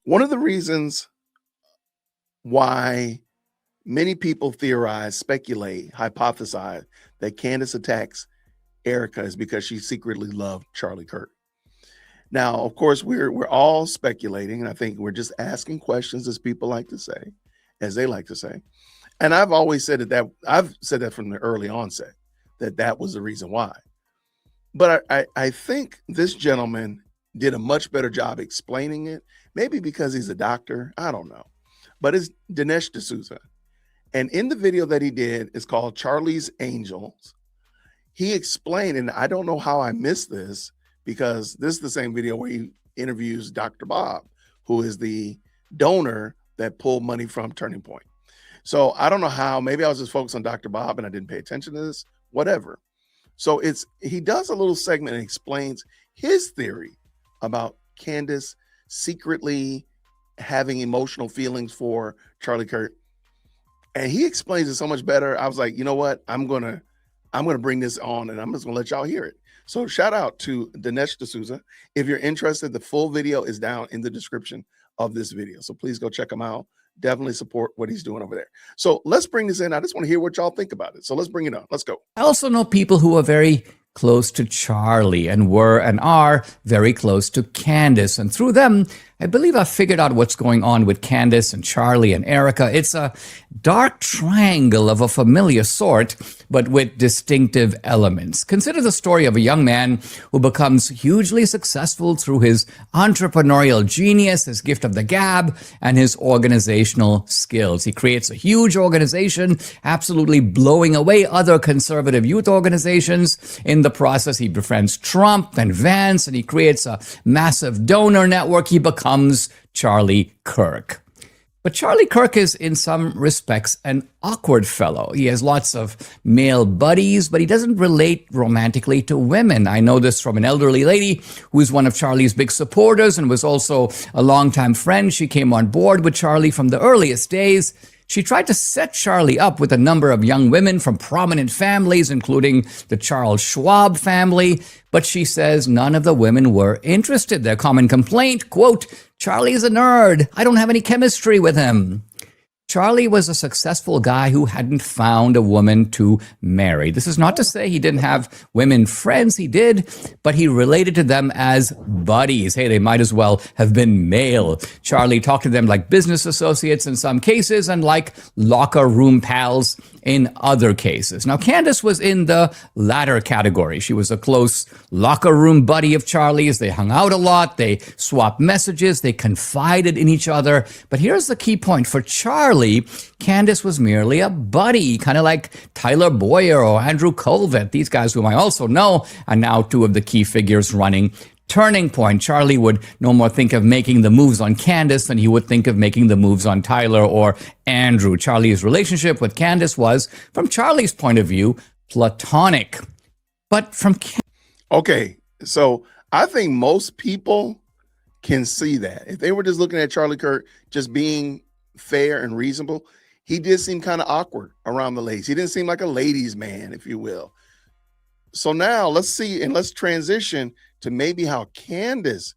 One of the reasons why many people theorize, speculate, hypothesize that Candace attacks Erica is because she secretly loved Charlie Kirk. Now, of course, we're all speculating, and I think we're just asking questions, as people like to say, as they like to say. And I've always said I've said that from the early onset, that was the reason why. But I think this gentleman did a much better job explaining it, maybe because he's a doctor, I don't know. But it's Dinesh D'Souza. And in the video that he did, it's called Charlie's Angels. He explained, and I don't know how I missed this, because this is the same video where he interviews Dr. Bob, who is the donor that pulled money from Turning Point. So I don't know how, maybe I was just focused on Dr. Bob and I didn't pay attention to this, whatever. So he does a little segment and explains his theory about Candace secretly having emotional feelings for Charlie Kirk. And he explains it so much better. I was like, you know what? I'm gonna bring this on and I'm just gonna let y'all hear it. So shout out to Dinesh D'Souza. If you're interested, the full video is down in the description of this video. So please go check him out. Definitely support what he's doing over there. So let's bring this in. I just want to hear what y'all think about it. So let's bring it on. Let's go. I also know people who are very close to Charlie and were and are very close to Candace. And through them, I believe I figured out what's going on with Candace and Charlie and Erika. It's a dark triangle of a familiar sort, but with distinctive elements. Consider the story of a young man who becomes hugely successful through his entrepreneurial genius, his gift of the gab, and his organizational skills. He creates a huge organization, absolutely blowing away other conservative youth organizations. In the process, he befriends Trump and Vance, and he creates a massive donor network. He becomes Charlie Kirk. But Charlie Kirk is, in some respects, an awkward fellow. He has lots of male buddies, but he doesn't relate romantically to women. I know this from an elderly lady who's one of Charlie's big supporters and was also a longtime friend. She came on board with Charlie from the earliest days. She tried to set Charlie up with a number of young women from prominent families, including the Charles Schwab family, but she says none of the women were interested. Their common complaint, quote, "Charlie's a nerd. I don't have any chemistry with him." Charlie was a successful guy who hadn't found a woman to marry. This is not to say he didn't have women friends. He did, but he related to them as buddies. Hey, they might as well have been male. Charlie talked to them like business associates in some cases and like locker room pals in other cases. Now, Candace was in the latter category. She was a close locker room buddy of Charlie's. They hung out a lot. They swapped messages. They confided in each other. But here's the key point. For Charlie, Candace was merely a buddy, kind of like Tyler Boyer or Andrew Colvett. These guys, whom I also know, are now two of the key figures running Turning Point. Charlie would no more think of making the moves on Candace than he would think of making the moves on Tyler or Andrew. Charlie's relationship with Candace was, from Charlie's point of view, platonic. But from Okay, so I think most people can see that. If they were just looking at Charlie Kirk just being fair and reasonable, he did seem kind of awkward around the ladies. He didn't seem like a ladies' man, if you will. So now let's see, and let's transition to maybe how Candace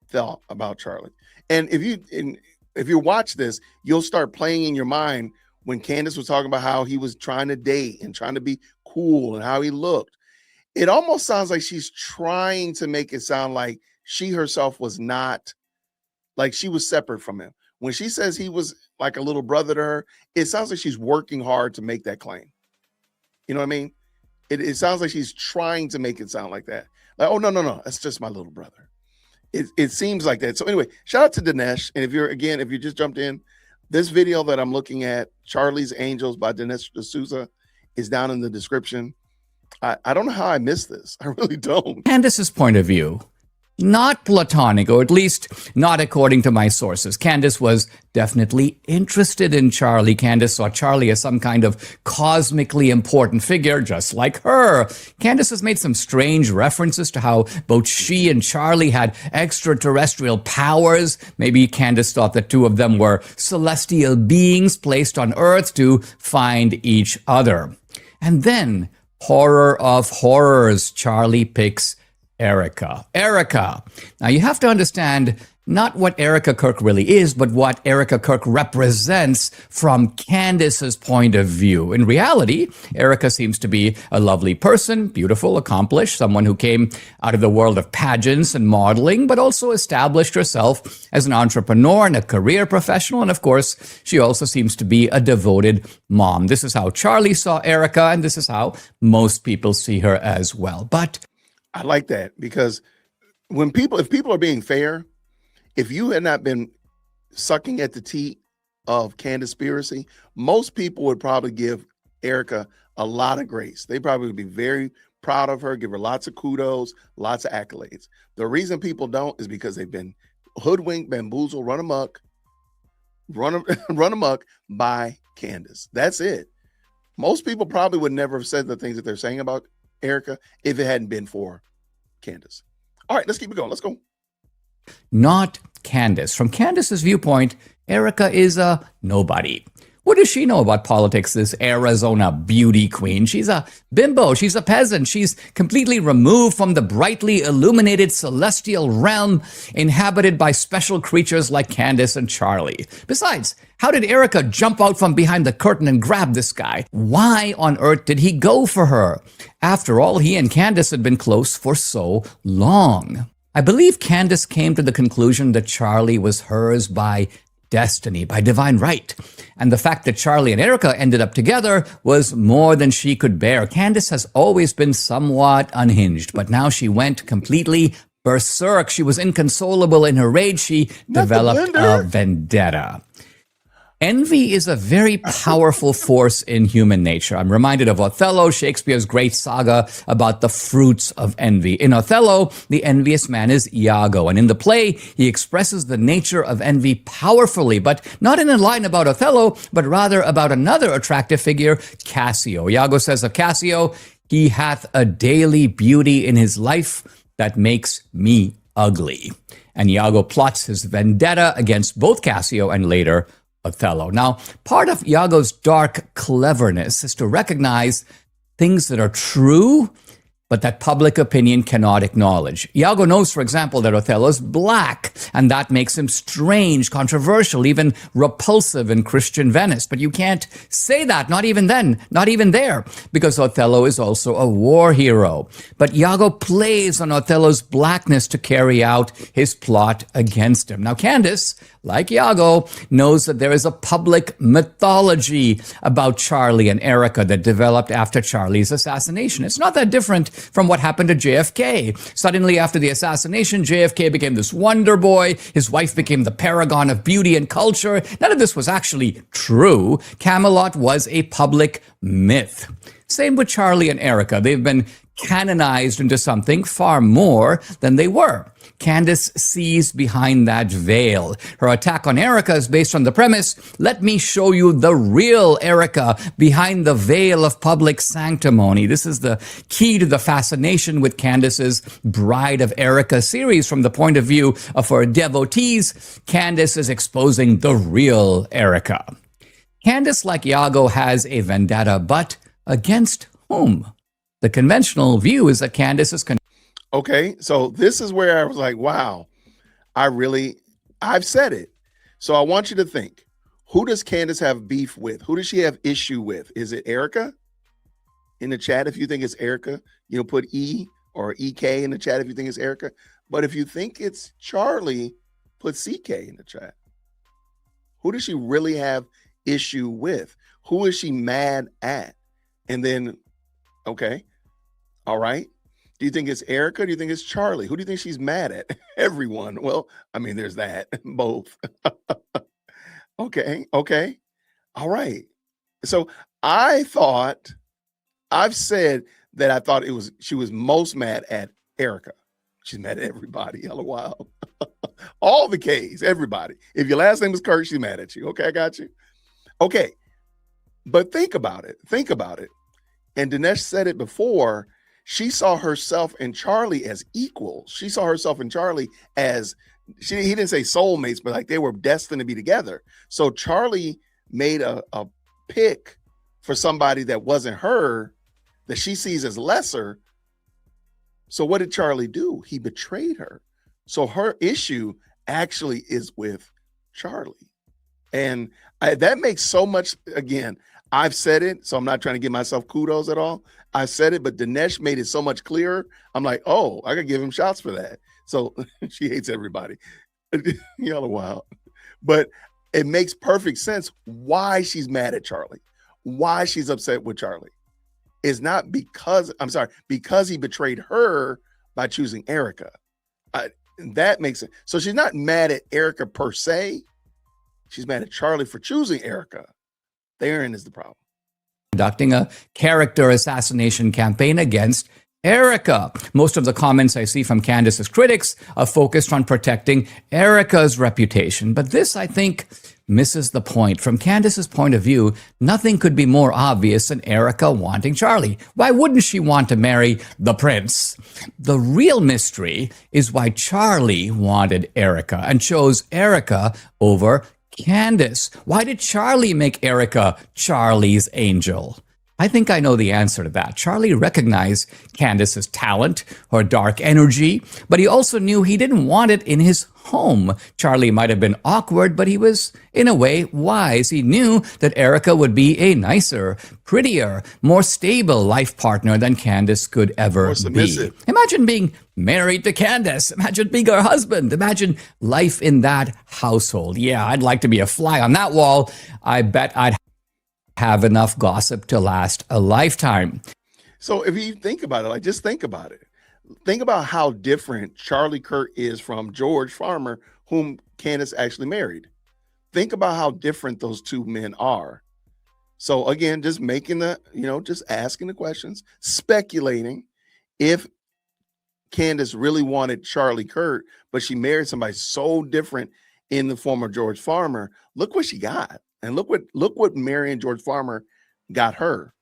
felt about Charlie. And if you watch this, you'll start playing in your mind when Candace was talking about how he was trying to date and trying to be cool and how he looked. It almost sounds like she's trying to make it sound like she herself was not, like she was separate from him. When she says he was like a little brother to her, it sounds like she's working hard to make that claim. You know what I mean? It sounds like she's trying to make it sound like that. Like, oh, no, that's just my little brother. It seems like that. So anyway, shout out to Dinesh. And if you just jumped in, this video that I'm looking at, Charlie's Angels by Dinesh D'Souza, is down in the description. I don't know how I missed this. I really don't. Candace's point of view, not platonic, or at least not according to my sources. Candace was definitely interested in Charlie. Candace saw Charlie as some kind of cosmically important figure, just like her. Candace has made some strange references to how both she and Charlie had extraterrestrial powers. Maybe Candace thought the two of them were celestial beings placed on Earth to find each other. And then, horror of horrors, Charlie picks Erika. Now, you have to understand, not what Erica Kirk really is, but what Erica Kirk represents from Candace's point of view. In reality, Erica seems to be a lovely person, beautiful, accomplished, someone who came out of the world of pageants and modeling, but also established herself as an entrepreneur and a career professional. And of course, she also seems to be a devoted mom. This is how Charlie saw Erica, and this is how most people see her as well. But I like that, because if people are being fair, if you had not been sucking at the teat of Candaspiracy, most people would probably give Erica a lot of grace. They probably would be very proud of her, give her lots of kudos, lots of accolades. The reason people don't is because they've been hoodwinked, bamboozled, run amok by Candace. That's it. Most people probably would never have said the things that they're saying about Erica if it hadn't been for Candace. All right, let's keep it going. Let's go. not Candace. From Candace's viewpoint, Erica is a nobody. What does she know about politics, this Arizona beauty queen? She's a bimbo. She's a peasant. She's completely removed from the brightly illuminated celestial realm inhabited by special creatures like Candace and Charlie. Besides, how did Erica jump out from behind the curtain and grab this guy? Why on earth did he go for her? After all, he and Candace had been close for so long. I believe Candace came to the conclusion that Charlie was hers by destiny, by divine right. And the fact that Charlie and Erica ended up together was more than she could bear. Candace has always been somewhat unhinged, but now she went completely berserk. She was inconsolable in her rage. She developed a vendetta. Envy is a very powerful force in human nature. I'm reminded of Othello, Shakespeare's great saga about the fruits of envy. In Othello, the envious man is Iago, and in the play, he expresses the nature of envy powerfully, but not in a line about Othello, but rather about another attractive figure, Cassio. Iago says of Cassio, "He hath a daily beauty in his life that makes me ugly." And Iago plots his vendetta against both Cassio and later Othello. Now, part of Iago's dark cleverness is to recognize things that are true, but that public opinion cannot acknowledge. Iago knows, for example, that Othello is black, and that makes him strange, controversial, even repulsive in Christian Venice. But you can't say that, not even then, not even there, because Othello is also a war hero. But Iago plays on Othello's blackness to carry out his plot against him. Now, Candace, like Iago, knows that there is a public mythology about Charlie and Erica that developed after Charlie's assassination. It's not that different from what happened to JFK. Suddenly, after the assassination, JFK became this wonder boy. His wife became the paragon of beauty and culture. None of this was actually true. Camelot was a public myth. Same with Charlie and Erica. They've been canonized into something far more than they were. Candace sees behind that veil. Her attack on Erica is based on the premise, let me show you the real Erica behind the veil of public sanctimony. This is the key to the fascination with Candace's Bride of Erica series. From the point of view of her devotees, Candace is exposing the real Erica. Candace, like Iago, has a vendetta, but against whom? The conventional view is that Candace is Okay, so this is where I was like, wow, I've said it. So I want you to think, who does Candace have beef with? Who does she have issue with? Is it Erica? In the chat, if you think it's Erica, put E or EK in the chat if you think it's Erica. But if you think it's Charlie, put CK in the chat. Who does she really have issue with? Who is she mad at? And then, okay, all right. Do you think it's Erica? Do you think it's Charlie? Who do you think she's mad at? Everyone. Well, I mean, there's that. Both. Okay. All right. So I've said that I thought she was most mad at Erica. She's mad at everybody. LOL. All the K's, everybody. If your last name is Kirk, she's mad at you. Okay, I got you. Okay. But think about it. And Dinesh said it before. She saw herself and Charlie as equals. She saw herself and Charlie as, he didn't say soulmates, but like they were destined to be together. So Charlie made a pick for somebody that wasn't her, that she sees as lesser. So what did Charlie do? He betrayed her. So her issue actually is with Charlie. And that makes so much, again, I've said it, so I'm not trying to give myself kudos at all. I said it, but Dinesh made it so much clearer. I'm like, oh, I could give him shots for that. So she hates everybody. Y'all are wild. But it makes perfect sense why she's mad at Charlie, why she's upset with Charlie. It's not because he betrayed her by choosing Erika. That makes sense. So she's not mad at Erika per se. She's mad at Charlie for choosing Erika. Therein is the problem. Conducting a character assassination campaign against Erika. Most of the comments I see from Candace's critics are focused on protecting Erika's reputation. But this, I think, misses the point. From Candace's point of view, nothing could be more obvious than Erika wanting Charlie. Why wouldn't she want to marry the prince? The real mystery is why Charlie wanted Erika and chose Erika over Candace. Why did Charlie make Erika Charlie's angel? I think I know the answer to that. Charlie recognized Candace's talent, her dark energy, but he also knew he didn't want it in his home. Charlie might have been awkward, but he was, in a way, wise. He knew that Erika would be a nicer, prettier, more stable life partner than Candace could ever be. Imagine being married to Candace. Imagine being her husband. Imagine life in that household. Yeah, I'd like to be a fly on that wall. I bet I'd have enough gossip to last a lifetime. So if you think about it, just think about it. Think about how different Charlie Kirk is from George Farmer, whom Candace actually married. Think about how different those two men are. So again, just just asking the questions, speculating if Candace really wanted Charlie Kirk, but she married somebody so different in the form of George Farmer. Look what she got. And look what marrying George Farmer got her.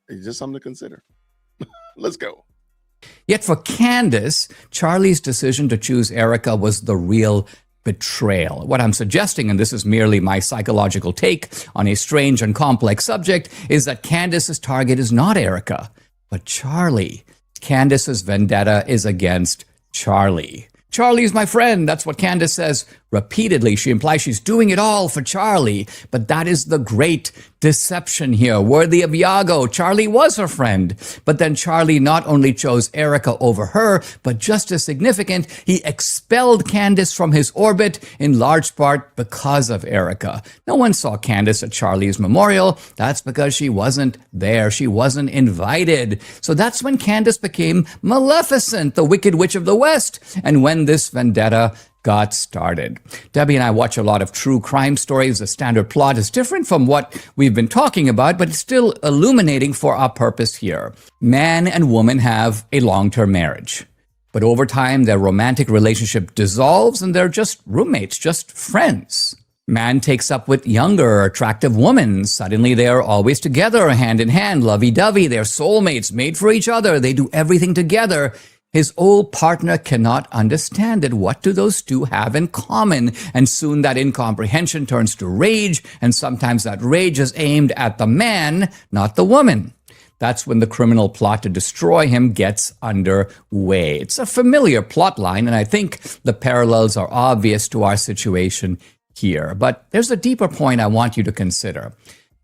It's just something to consider. Let's go. Yet for Candace, Charlie's decision to choose Erika was the real betrayal. What I'm suggesting, and this is merely my psychological take on a strange and complex subject, is that Candace's target is not Erika, but Charlie. Candace's vendetta is against Charlie. Charlie's my friend. That's what Candace says repeatedly. She implies she's doing it all for Charlie. But that is the great deception here, worthy of Iago. Charlie was her friend. But then Charlie not only chose Erika over her, but just as significant, he expelled Candace from his orbit in large part because of Erika. No one saw Candace at Charlie's memorial. That's because she wasn't there. She wasn't invited. So that's when Candace became Maleficent, the Wicked Witch of the West. And when this vendetta got started. Debbie and I watch a lot of true crime stories. The standard plot is different from what we've been talking about, but it's still illuminating for our purpose here. Man and woman have a long-term marriage, but over time their romantic relationship dissolves and they're just roommates, just friends. Man takes up with younger, attractive woman. Suddenly they are always together, hand in hand, lovey-dovey. They're soulmates, made for each other. They do everything together. His old partner cannot understand it. What do those two have in common? And soon that incomprehension turns to rage, and sometimes that rage is aimed at the man, not the woman. That's when the criminal plot to destroy him gets underway. It's a familiar plot line, and I think the parallels are obvious to our situation here. But there's a deeper point I want you to consider.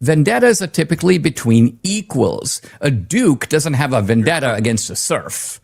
Vendettas are typically between equals. A duke doesn't have a vendetta against a serf.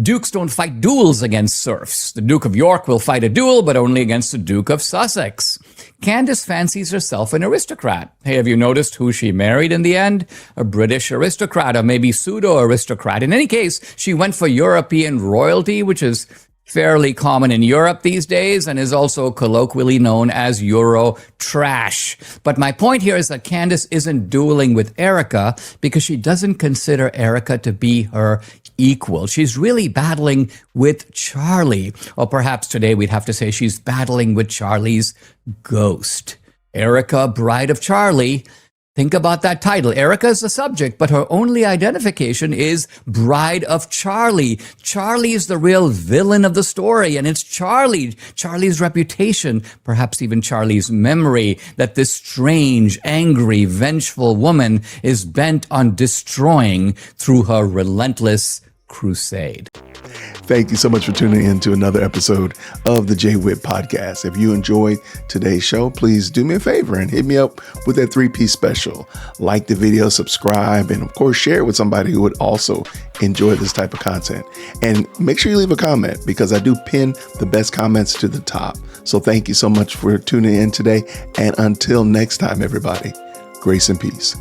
Dukes don't fight duels against serfs. The Duke of York will fight a duel, but only against the Duke of Sussex. Candace fancies herself an aristocrat. Hey, have you noticed who she married in the end? A British aristocrat, or maybe pseudo-aristocrat. In any case, she went for European royalty, which is fairly common in Europe these days and is also colloquially known as Euro trash. But my point here is that Candace isn't dueling with Erika because she doesn't consider Erika to be her equal. She's really battling with Charlie. Or perhaps today we'd have to say she's battling with Charlie's ghost. Erika, Bride of Charlie. Think about that title. Erika is the subject, but her only identification is Bride of Charlie. Charlie is the real villain of the story, and it's Charlie's reputation, perhaps even Charlie's memory, that this strange, angry, vengeful woman is bent on destroying through her relentless crusade. Thank you so much for tuning in to another episode of the JWhit Podcast. If you enjoyed today's show, please do me a favor and hit me up with that 3-piece special. Like the video, subscribe, and of course, share it with somebody who would also enjoy this type of content. And make sure you leave a comment because I do pin the best comments to the top. So thank you so much for tuning in today. And until next time, everybody, grace and peace.